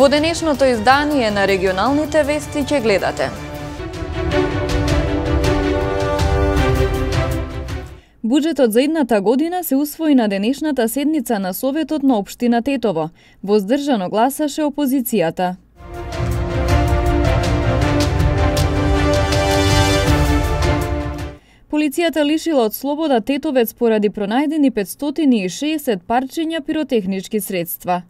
Во денешното издание на регионалните вести ќе гледате. Буџетот за идната година се усвои на денешната седница на Советот на општина Тетово. Воздржано гласаше опозицијата. Полицијата лишила од слобода Тетовец поради пронајдени 560 парчиња пиротехнички средства.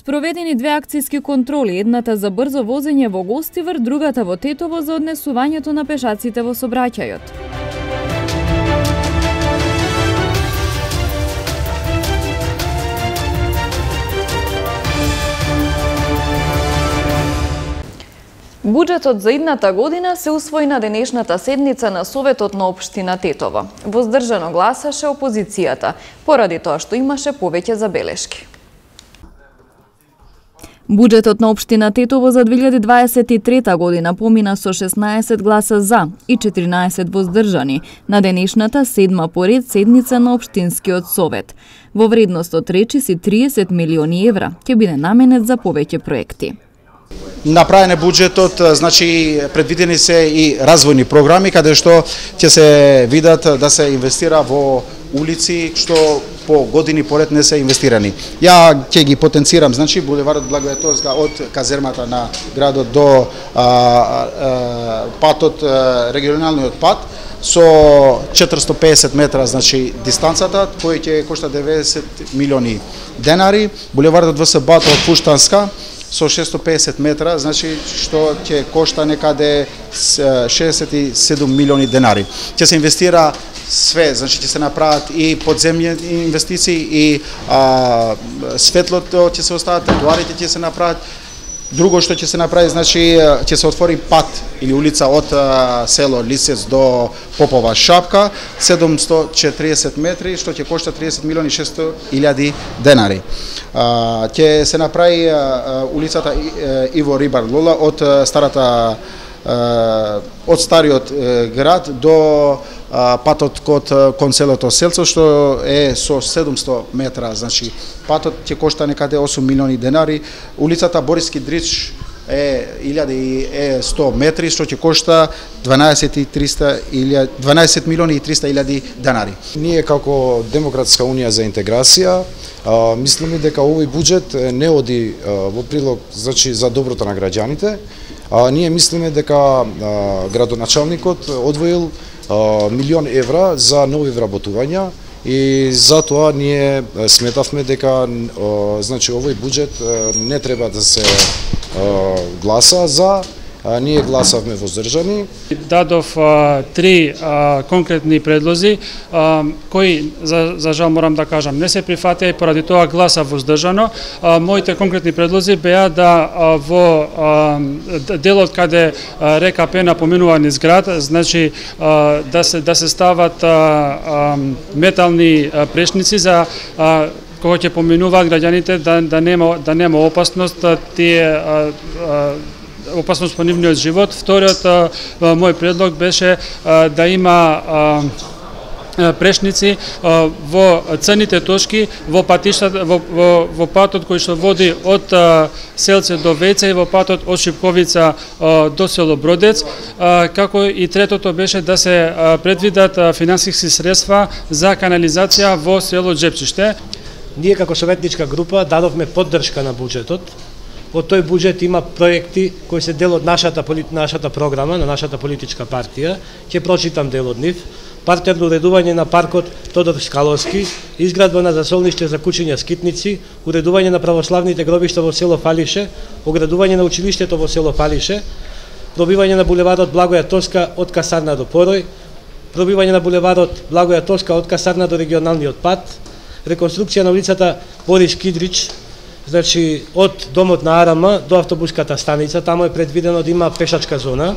Спроведени две акцијски контроли, едната за брзо возење во Гостивар, другата во Тетово за однесувањето на пешаците во сообраќајот. Буџетот за идната година се усвои на денешната седница на Советот на општина Тетово. Воздржано гласаше опозицијата, поради тоа што имаше повеќе забелешки. Буџетот на општина Тетово за 2023 година помина со 16 гласа за и 14 воздржани на денешната седма поред седница на општинскиот совет. Во вредност од речиси 30 милиони евра ќе биде наменет за повеќе проекти. Направен е буџетот, значи предвидени се и развојни програми каде што ќе се видат да се инвестира во улици што по години поред не се инвестирани. Ја ќе ги потенцирам, значи булеварот Благоја Тоска од казермата на градот до патот, регионалниот пат со 450 метра, значи дистанцата, кој ќе кошта 90 милиони денари. Булеварот ВС Бато од Фуштанска со 650 метра, значи што ќе кошта некаде 67 милиони денари. Ќе се инвестира све, значи ќе се направат и подземни инвестиции и светлото ќе се остават, тротоарите ќе се направат. Друго што ќе се направи, значи ќе се отвори пат или улица од село Лисец до Попова Шапка, 740 метри, што ќе кошта 30 милиони 600 илјади денари. Ќе се направи улицата Иво Рибар Лола од стариот град до патот кон селото Селцо, што е со 700 метра, значи патот ќе кошта некаде 8 милиони денари. Улицата Бориски Дрич е 1100 метри, што ќе кошта 12 милиони и 300 илјади денари. Ние како Демократска унија за интеграција мислиме дека овој буџет не оди во прилог, значи за доброто на граѓаните. Ние мислиме дека градоначалникот одвоил 1 милион евра за нови вработувања и затоа ние сметавме дека значи овој буџет не треба да се гласа за. Ние гласавме воздржани. Дадов три конкретни предлози кои за жал морам да кажам не се прифатија и поради тоа гласа воздржано. Моите конкретни предлози беа да во делот каде река Пена поминува низ град, значи да се стават метални прешници за кога ќе поминуваат граѓаните да нема опасност тие опасност по нивниот живот. Вториот мој предлог беше да има прешници во црните точки во патиштата во патот кој што води од Селце до Веце и во патот од Шипковица до село Бродец, како и третото беше да се предвидат финансиски средства за канализација во село Джепчиште. Ние како советничка група дадовме поддршка на буџетот. Од тој буџет има проекти кои се дел од нашата програма, на нашата политичка партија. Ќе прочитам дел од нив. Партерно уредување на паркот Тодор Скаловски, изградба на засолниште за кучиња скитници, уредување на православните гробишта во село Фалише, оградување на училиштето во село Фалише, пробивање на булеварот Благоја Тоска од касарна до Порој, пробивање на булеварот Благоја Тоска од касарна до регионалниот пат, реконструкција на улицата Борис Кидрич, значи од домот на Арама до автобуската станица, таму е предвидено да има пешачка зона.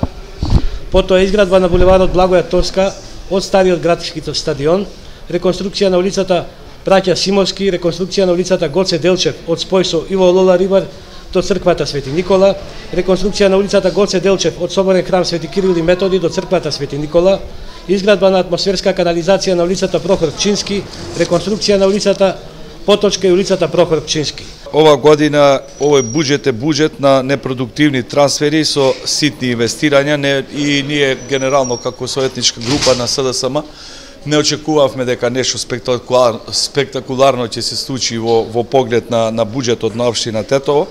Потоа изградба на булеварот Благоја Тоска од стариот градски стадион, реконструкција на улицата Браќа Симовски, реконструкција на улицата Гоце Делчев од спој со Иво Лола Рибар до црквата Свети Никола, реконструкција на улицата Гоце Делчев од соборен храм Свети Кирил и Методи до црквата Свети Никола, изградба на атмосферска канализација на улицата Прохор Пчински, реконструкција на улицата Поточка и улицата Прохор Пчински. Ова година овој буџет е буџет на непродуктивни трансфери со ситни инвестирања и ние генерално како советничка група на СДСМ не очекувавме дека нешто спектакуларно ќе се случи во поглед на буџетот на општина Тетово.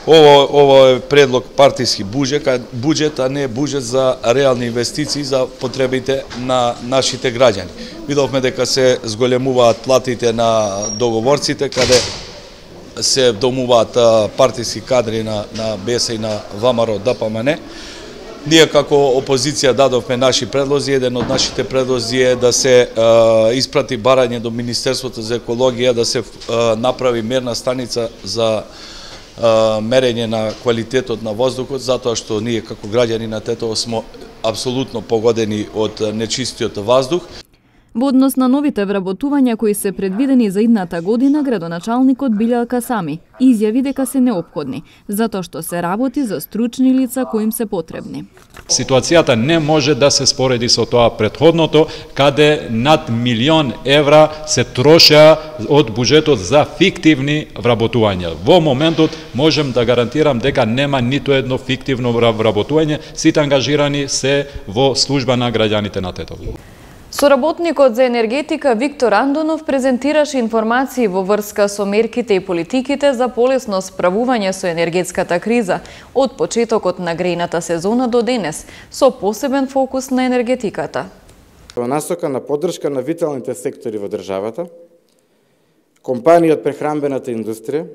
Ово е предлог партиски буџет, а не буџет за реални инвестиции за потребите на нашите граѓани. Видовме дека се зголемуваат платите на договорците, каде се домуваат партиски кадри на БЕС и на ВМРО ДПМН. Ние како опозиција дадовме наши предлози. Еден од нашите предлози е да се испрати барање до Министерството за екологија, да се направи мерна станица за мерење на квалитетот на воздухот, затоа што ние како граѓани на Тетово сме апсолутно погодени од нечистиот воздух. Во однос на новите вработувања кои се предвидени за идната година, градоначалникот Билјал Касами изјави дека се неопходни, затоа што се работи за стручни лица кои им се потребни. Ситуацијата не може да се спореди со тоа претходното, каде над 1 милион евра се трошеа од буџетот за фиктивни вработувања. Во моментот можем да гарантирам дека нема ниту едно фиктивно вработување, сите ангажирани се во служба на граѓаните на Тетово. Соработникот за енергетика Виктор Андонов презентираше информации во врска со мерките и политиките за полесно справување со енергетската криза од почетокот на грејната сезона до денес, со посебен фокус на енергетиката. Во насока на поддршка на виталните сектори во државата, компании од прехранбената индустрија,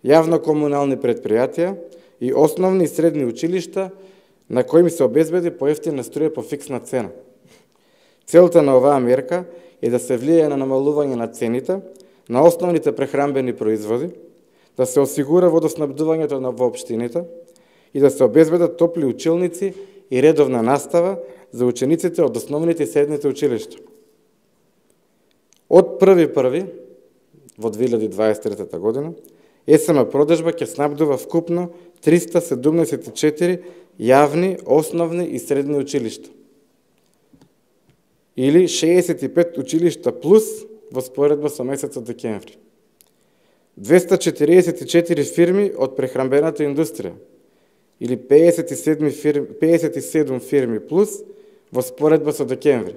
јавно-комунални предпријатија и основни и средни училишта на кои им се обезбеди поевтина струја по фиксна цена. Целта на оваа мерка е да се влијае на намалување на цените на основните прехранбени производи, да се осигура водоснабдувањето на општините и да се обезбедат топли училници и редовна настава за учениците од основните и средните училишта. Од 1.1. во 2023 година СМ продажба ќе снабдува вкупно 374 јавни, основни и средни училишта, или 65 училишта плюс во споредба со месецот декември. 244 фирми од прехранбената индустрија, или 57 фирми плюс во споредба со декември.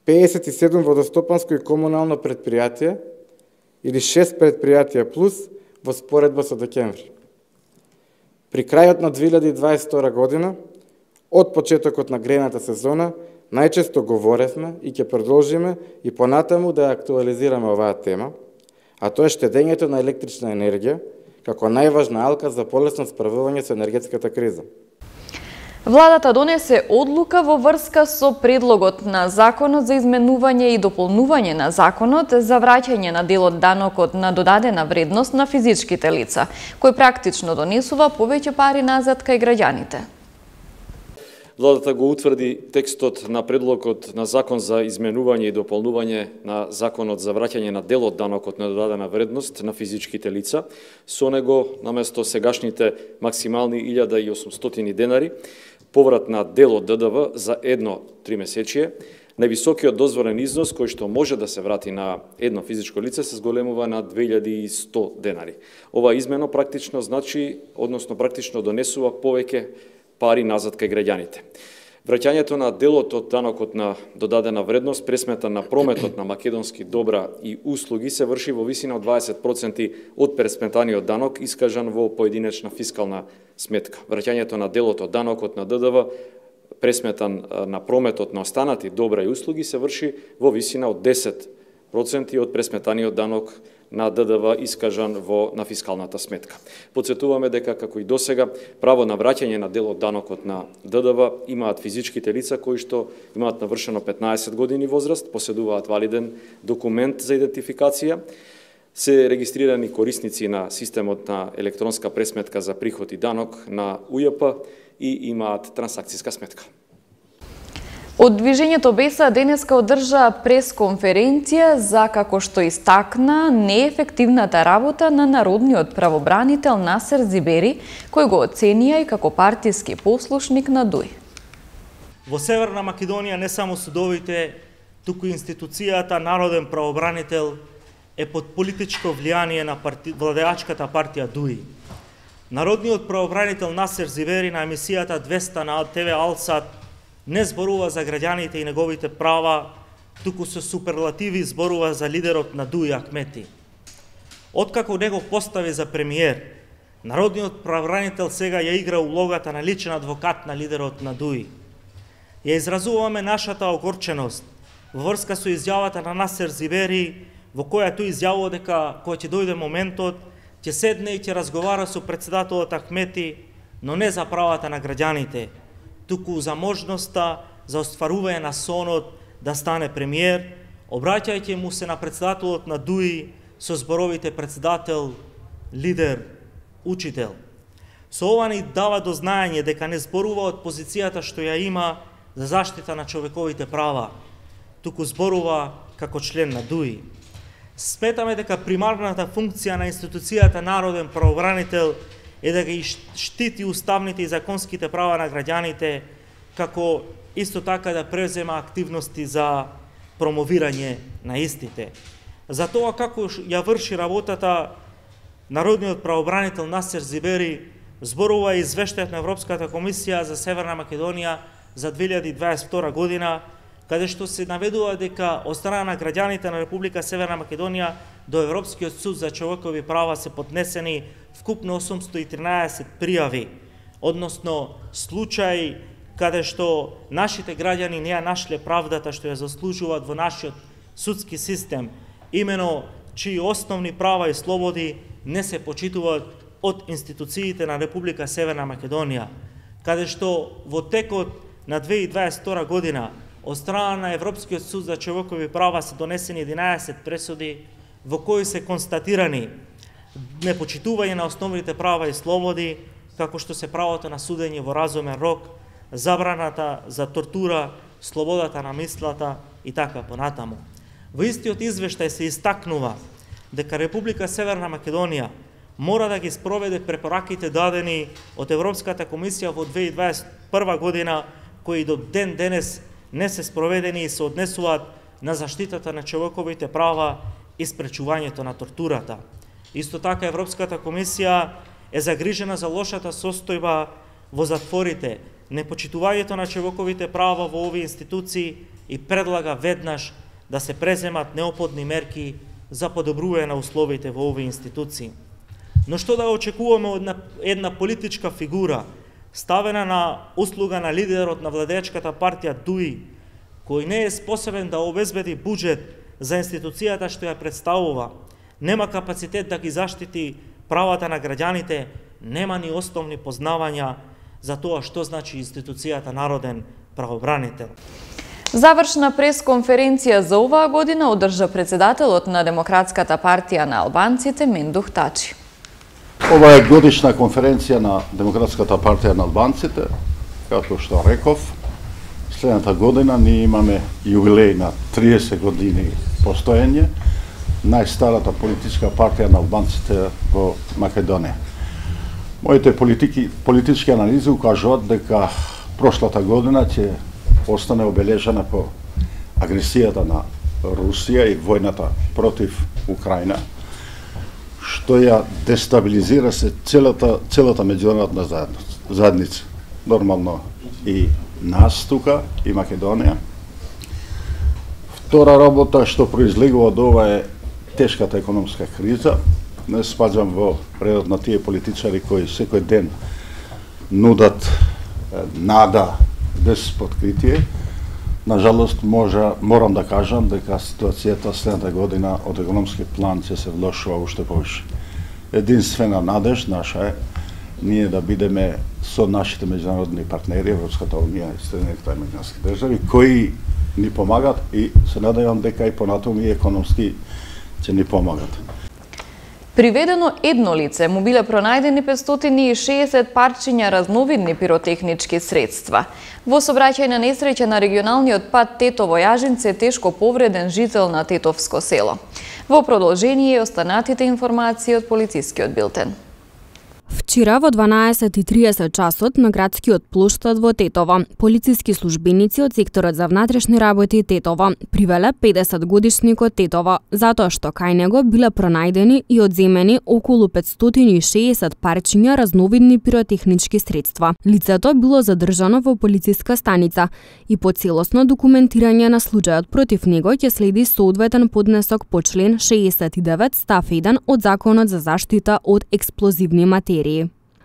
57 водостопанско и комунално предпријатија, или 6 предпријатија плюс во споредба со декември. При крајот на 2022 година, од почетокот на грејната сезона, најчесто говоревме и ќе продолжиме и понатаму да актуализираме оваа тема, а тоа е штедењето на електрична енергија како најважна алка за полесно справување со енергетската криза. Владата донесе одлука во врска со предлогот на Законот за изменување и дополнување на Законот за враќање на дел од данокот на додадена вредност на физичките лица, кој практично донесува повеќе пари назад кај граѓаните. Владата го утврди текстот на предлогот на Закон за изменување и дополнување на Законот за враќање на дел од данокот на додадена вредност на физичките лица. Со него, наместо сегашните максимални 1800 денари, поврат на дел од ДДВ за едно 3 месечие, највисокиот дозволен износ кој што може да се врати на едно физичко лице се зголемува на 2100 денари. Ова измена практично значи, односно практично донесува повеќе пари назад кај граѓаните. Враќањето на делот од данокот на додадена вредност пресметан на прометот на македонски добра и услуги се врши во висина од 20% од пресметаниот данок искажан во поединечна фискална сметка. Враќањето на делот од данокот на ДДВ пресметан на прометот на останати добра и услуги се врши во висина од 10% од пресметаниот данок на ДДВ искажан на фискалната сметка. Подсетуваме дека, како и досега, право на враќање на дел од данокот на ДДВ имаат физичките лица кои што имаат навршено 15 години возраст, поседуваат валиден документ за идентификација, се регистрирани корисници на системот на електронска пресметка за приход и данок на УЈП и имаат трансакцијска сметка. Од Движењето Беса денеска одржа пресконференција за, како што истакна, неефективната работа на народниот правобранител Насер Зибери, кој го оценија и како партиски послушник на ДУИ. Во Северна Македонија не само судовите, туку институцијата Народен правобранител е под политичко влијание на владеачката партија ДУИ. Народниот правобранител Насер Зивери на емисијата 200 на ТВ Алсат не зборува за граѓаните и неговите права, туку со суперлативи зборува за лидерот на ДУИ Ахмети. Откако него постави за премиер, народниот правобранител сега ја игра улогата на личен адвокат на лидерот на ДУИ. Ја изразуваме нашата огорченост во врска со изјавата на Насер Зивери, во која тој изјавува дека кога ќе дојде моментот, ќе седне и ќе разговара со председателот Ахмети, но не за правата на граѓаните, туку за можноста за остварување на сонот да стане премиер, обраќајќи му се на председателот на ДУИ со зборовите председател, лидер, учител. Со ова ни дава до знаење дека не зборува од позицијата што ја има за заштита на човековите права, туку зборува како член на ДУИ. Сметаме дека примарната функција на институцијата Народен правобранител е да ги штити уставните и законските права на граѓаните, како исто така да презема активности за промовирање на истите. За тоа како ја врши работата, Народниот правобранител Насер Зивери зборува и извештајот на Европската комисија за Северна Македонија за 2022 година, каде што се наведува дека од страна на граѓаните на Република Северна Македонија до Европскиот суд за човекови права се поднесени вкупно 813 пријави, односно случаи каде што нашите граѓани не ја нашле правдата што ја заслужуваат во нашиот судски систем, имено чии основни права и слободи не се почитуваат од институциите на Република Северна Македонија, каде што во текот на 2022 година од страна на Европскиот суд за човекови права се донесени 11 пресуди во кои се констатирани непочитување на основните права и слободи, како што се правото на судење во разумен рок, забраната за тортура, слободата на мислата и така понатаму. Во истиот извештај се истакнува дека Република Северна Македонија мора да ги спроведе препораките дадени од Европската комисија во 2021 година, кои до ден денес не се спроведени и се однесуваат на заштитата на човековите права и спречувањето на тортурата. Исто така Европската комисија е загрижена за лошата состојба во затворите, непочитувањето на човековите права во овие институции и предлага веднаш да се преземат неопходни мерки за подобрување на условите во овие институции. Но што да очекуваме од една политичка фигура, ставена на услуга на лидерот на владеачката партија ДУИ, кој не е способен да обезбеди буџет за институцијата што ја представува, нема капацитет да ги заштити правата на граѓаните, нема ни основни познавања за тоа што значи институцијата Народен правобранител. Завршна пресконференција за оваа година одржа председателот на Демократската партија на албанците Мендух Тачи. Ова е годишна конференција на Демократската партија на албанците. Како што реков, следната година ние имаме јубилеј на 30 години постоење, најстарата политичка партија на албанците во Македонија. Моите политички анализи укажуваат дека прошлата година ќе остане обележана по агресијата на Русија и војната против Украина, што ја дестабилизира се целата меѓународна заедница. Нормално и нас тука, и Македонија. Втора работа што произлегува од ова е тешката економска криза. Не спаѓам во редот на тие политичари кои секој ден нудат нада без подкритие. Нажалост, морам да кажам дека ситуацијата следната година од економски план ќе се влошува уште повеќе. Единствена надеж наша е ние да бидеме со нашите меѓународни партнери, Европската унија и Соединените американски држави, кои ни помагат и се надевам дека и понатаму и економски ќе ни помагат. Приведено едно лице му биле пронајдени 560 парчиња разновидни пиротехнички средства. Во сообраќајна на несреќа на регионалниот пат Тетово-Јажинце е тешко повреден жител на Тетовско село. Во продолжение останатите информации од полицискиот билтен. Вчера во 12:30 часот на градскиот плоштад во Тетово, полициски службеници од секторот за внатрешни работи Тетово привеле 50-годишникот Тетово, затоа што кај него биле пронајдени и одземени околу 560 парчиња разновидни пиротехнички средства. Лицето било задржано во полициска станица и по целосно документирање на случајот против него ќе следи соодветен поднесок по член 69 став 1 од Законот за заштита од експлозивни материи.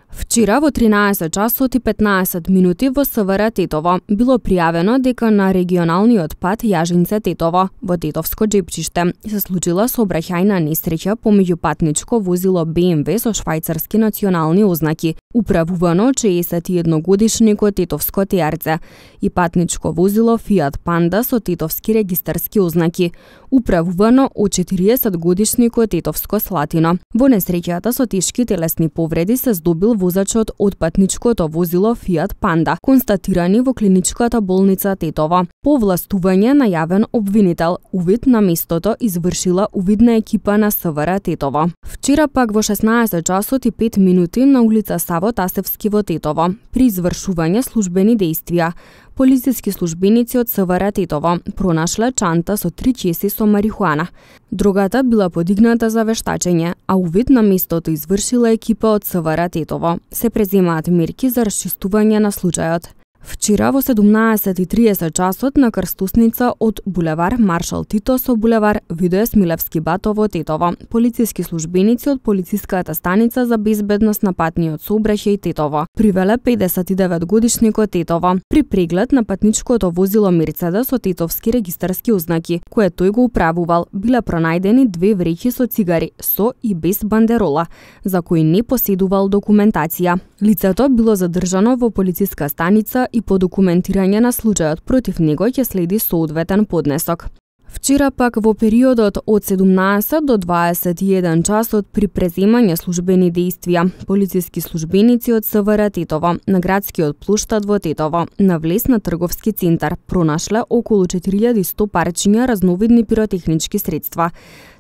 Вчера во 13 часот и 15 минути во СВР Тетово било пријавено дека на регионалниот пат Јажинце Тетово во Тетовско Джепчиште се случила сообраќајна несреќа помеѓу патничко возило БМВ со швајцарски национални ознаки, управувано 61-годишникот Тетовско ТРЦ, и патничко возило Фиат Панда со тетовски регистарски ознаки, управувано од 40-годишникот Тетовско Слатино. Во несреќата со тешки телесни повреди се здобил возачот од патничкото возило Фиат Панда, констатирани во клиничката болница Тетово. По властување на јавен обвинител, увид на местото извршила увидна екипа на СВР Тетово. Вчера пак во 16 часот и 5 минути на улица Саво Тасевски во Тетово, при извршување службени дејствија, полициски службеници од СВР Тетово пронашле чанта со 3 чеси со марихуана. Дрогата била подигната за вештачење, а увид на местото извршила екипа од СВР Тетово. Се преземаат мерки за расчистување на случајот. Вчера во 17:30 часот на крстосница од булевар Маршал Тито со булевар Видое Смилевски Бато во Тетово, полициски службеници од полициската станица за безбедност на патниот сообраќај Тетово привеле 59-годишникот Тетово при преглед на патничкото возило Мерцедес со тетовски регистарски ознаки, кое тој го управувал. Биле пронајдени 2 вреќи со цигари со и без бандерола, за кои не поседувал документација. Лицето било задржано во полициска станица и по документирање на случајот против него ќе следи соодветен поднесок. Вчера пак во периодот од 17 до 21 часот при преземање службени дејствија, полициски службеници од СВР Тетово на градскиот плоштад во Тетово на влез на трговски центар пронашле околу 4100 парчиња разновидни пиротехнички средства.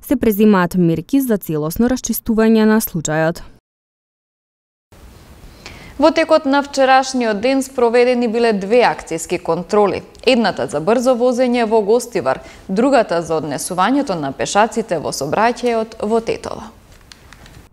Се преземаат мерки за целосно расчистување на случајот. Во текот на вчерашниот ден спроведени биле 2 акцијски контроли. Едната за брзо возење во Гостивар, другата за однесувањето на пешаците во сообраќајот во Тетово.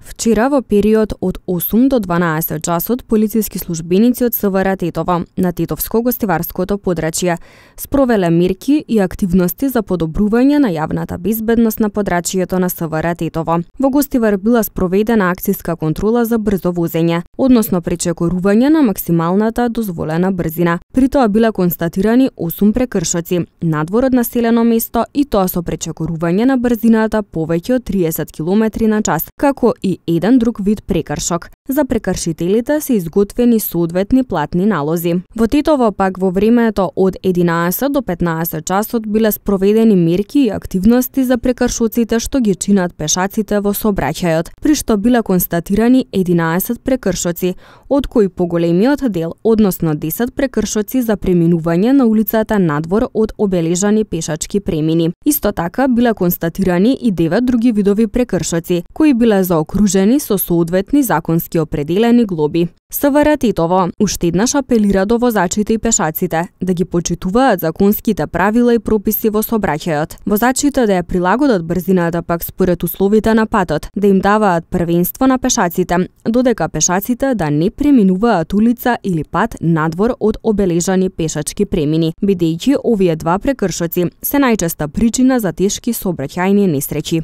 Вчера во период од 8 до 12 часот полициски службеници од СВР Тетово на Тетовско-гостиварското подрачје спровеле мерки и активности за подобрување на јавната безбедност на подрачјето на СВР Тетово. Во Гостивар била спроведена акцијска контрола за брзо возење, односно пречекорување на максималната дозволена брзина. При тоа биле констатирани 8 прекршоци надвор од населено место и тоа со пречекорување на брзината повеќе од 30 км на час, како и еден друг вид прекршок. За прекршителите се изготвени соодветни платни налози. Во Тетово пак во времето од 11 до 15 часот биле спроведени мерки и активности за прекршоците што ги чинат пешаците во сообраќајот, при што биле констатирани 11 прекршоци, од кои поголемиот дел, односно 10 прекршоци за преминување на улицата надвор од обележани пешачки премини. Исто така биле констатирани и 9 други видови прекршоци, кои биле заокружени со соодветни законски определени глоби. СВР Тетово уште еднаш апелира до возачите и пешаците да ги почитуваат законските правила и прописи во сообраќајот. Возачите да ја прилагодат брзината пак според условите на патот, да им даваат првенство на пешаците, додека пешаците да не преминуваат улица или пат надвор од обележани пешачки премини, бидејќи овие 2 прекршоци се најчеста причина за тешки сообраќајни несреќи.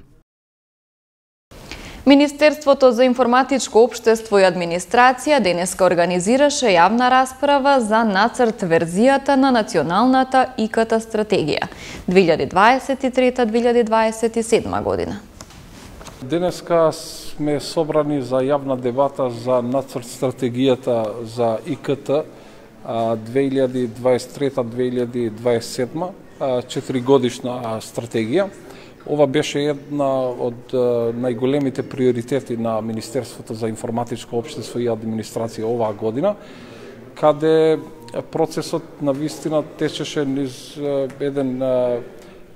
Министерството за информатичко општество и администрација денеска организираше јавна расправа за нацрт верзијата на националната ИКТ стратегија 2023-2027 година. Денеска сме собрани за јавна дебата за нацрт стратегијата за ИКТ 2023-2027, 4-годишна стратегија. Ова беше една од најголемите приоритети на Министерството за информатичко општество и администрација оваа година, каде процесот на вистина течеше низ еден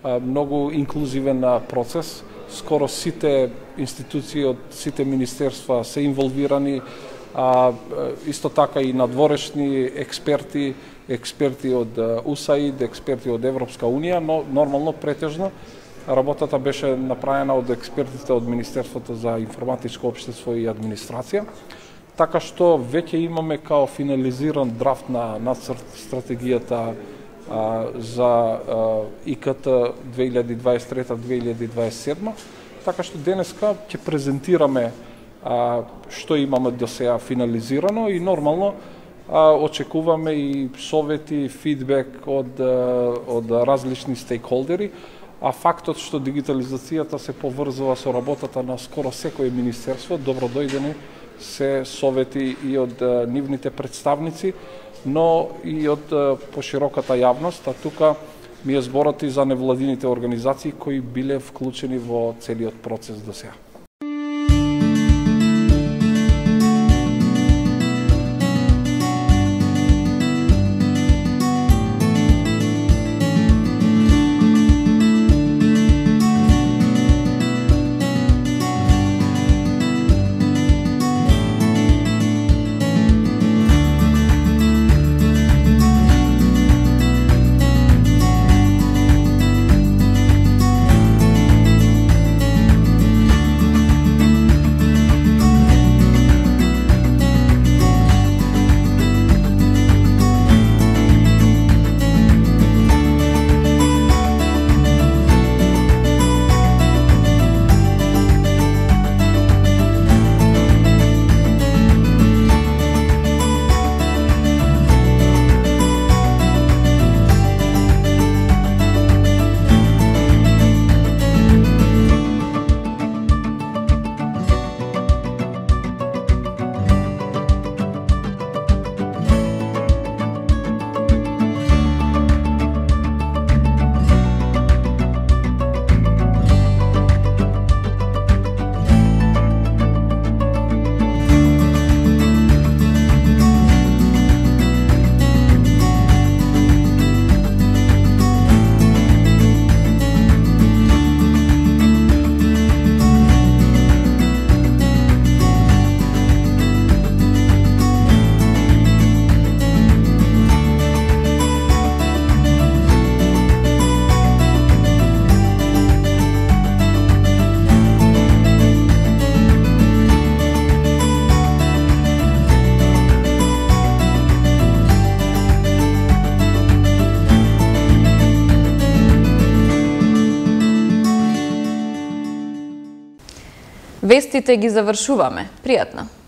многу инклузивен процес. Скоро сите институции од сите министерства се инволвирани, исто така и надворешни експерти од УСАИД, експерти од Европска Унија, но нормално претежно работата беше направена од експертите од Министерството за информатичко општество и администрација, така што веќе имаме као финализиран драфт на нацрт стратегијата за ИКТ 2023-2027, така што денеска ќе презентираме што имаме до сега финализирано и нормално очекуваме и совети, фидбек од различни стейкхолдери, а фактот што дигитализацијата се поврзува со работата на скоро секој министерство, добро дојдени се совети и од нивните представници, но и од пошироката јавност, а тука ми е зборот и за невладините организации кои биле вклучени во целиот процес до сега. Вестите ги завршуваме. Пријатно!